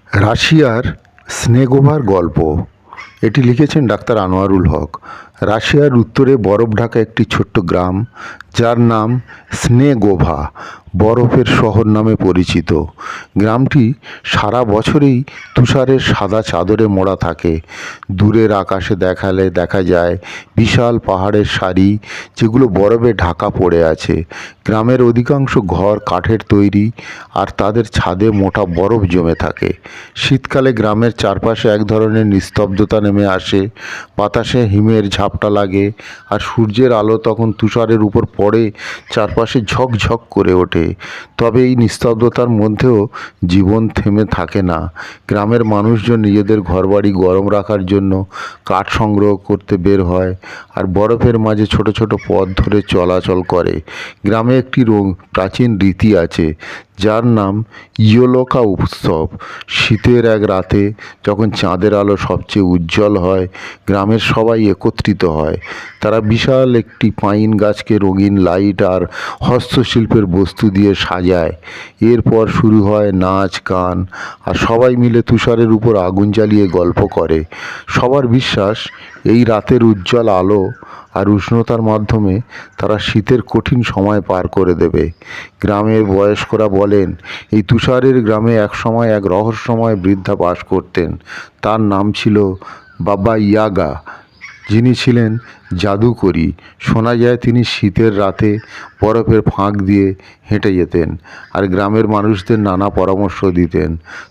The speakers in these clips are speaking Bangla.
রাশিয়ার স্নেগোভার গল্প। এটি লিখেছেন ডাক্তার আনোয়ারুল হক। রাশিয়ার উত্তরে বরফ ঢাকা একটি ছোট্ট গ্রাম, যার নাম স্নেগোভা, বরফের শহর নামে পরিচিত। গ্রামটি সারা বছরেই তুষারের সাদা চাদরে মোড়া থাকে। দূরের আকাশে দেখা যায় বিশাল পাহাড়ের সারি, যেগুলো বরফে ঢাকা পড়ে আছে। গ্রামের অধিকাংশ ঘর কাঠের তৈরি, আর তাদের ছাদে মোটা বরফ জমে থাকে। শীতকালে গ্রামের চারপাশে এক ধরনের নিস্তব্ধতা নেমে আসে। বাতাসে হিমের ঝাপটা লাগে, আর সূর্যের আলো তখন তুষারের উপর পড়ে চারপাশে ঝকঝক করে ওঠে। তবে এই নিস্তব্ধতার মধ্যেও জীবন থেমে থাকে না। গ্রামের মানুষজন নিজেদের ঘরবাড়ি গরম রাখার জন্য কাঠ সংগ্রহ করতে বের হয়, আর বরফের মাঝে ছোট ছোট পথ ধরে চলাচল করে। গ্রামে একটি প্রাচীন রীতি আছে, যার নাম ইয়োলোকা উৎসব। শীতের এক রাতে যখন চাঁদের আলো সবচেয়ে উজ্জ্বল হয়, গ্রামের সবাই একত্রিত হয়। তারা বিশাল একটি পাইন গাছকে রঙিন লাইট আর হস্তশিল্পের বস্তু দিয়ে সাজায়। এরপর শুরু হয় নাচ গান, আর সবাই মিলে তুষারের উপর আগুন জ্বালিয়ে গল্প করে। সবার বিশ্বাস, এই রাতের উজ্জ্বল আলো আর উষ্ণতার মাধ্যমে তারা শীতের কঠিন সময় পার করে দেবে। গ্রামের বয়স্করা বলেন, এই তুষারের গ্রামে একসময় এক রহস্যময় বৃদ্ধা বাস করতেন। তার নাম ছিল বাবা ইয়াগা, যিনি ছিলেন জাদুকরী। শোনা যায় তিনি শীতের রাতে বরফের ফাঁক দিয়ে হেঁটে যেতেন, আর গ্রামের মানুষদের নানা পরামর্শ দিতেন।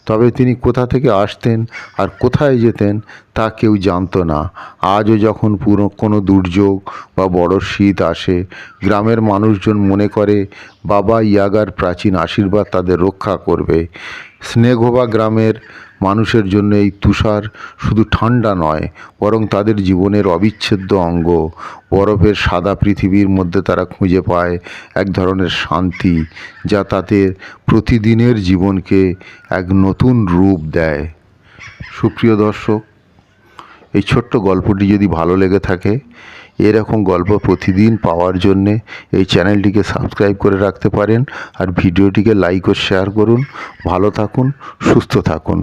তবে তিনি কোথা থেকে আসতেন আর কোথায় যেতেন তা কেউ জানতো না। আজও যখন কোনো দুর্যোগ বা বড় শীত আসে, গ্রামের মানুষজন মনে করে বাবা ইয়াগার প্রাচীন আশীর্বাদ তাদের রক্ষা করবে। স্নেগোভা গ্রামের মানুষের জন্য এই তুষার শুধু ঠান্ডা নয়, বরং তাদের জীবনের অবিচ্ছেদ্য অঙ্গ। বরফের সাদা পৃথিবীর মধ্যে তারা খুঁজে পায় এক ধরনের শান্তি, যা তাদের প্রতিদিনের জীবনকে এক নতুন রূপ দেয়। সুপ্রিয় দর্শক, এই ছোট্ট গল্পটি যদি ভালো লেগে থাকে, এরকম গল্প প্রতিদিন পাওয়ার জন্যে এই চ্যানেলটিকে সাবস্ক্রাইব করে রাখতে পারেন, আর ভিডিওটিকে লাইক ও শেয়ার করুন। ভালো থাকুন, সুস্থ থাকুন।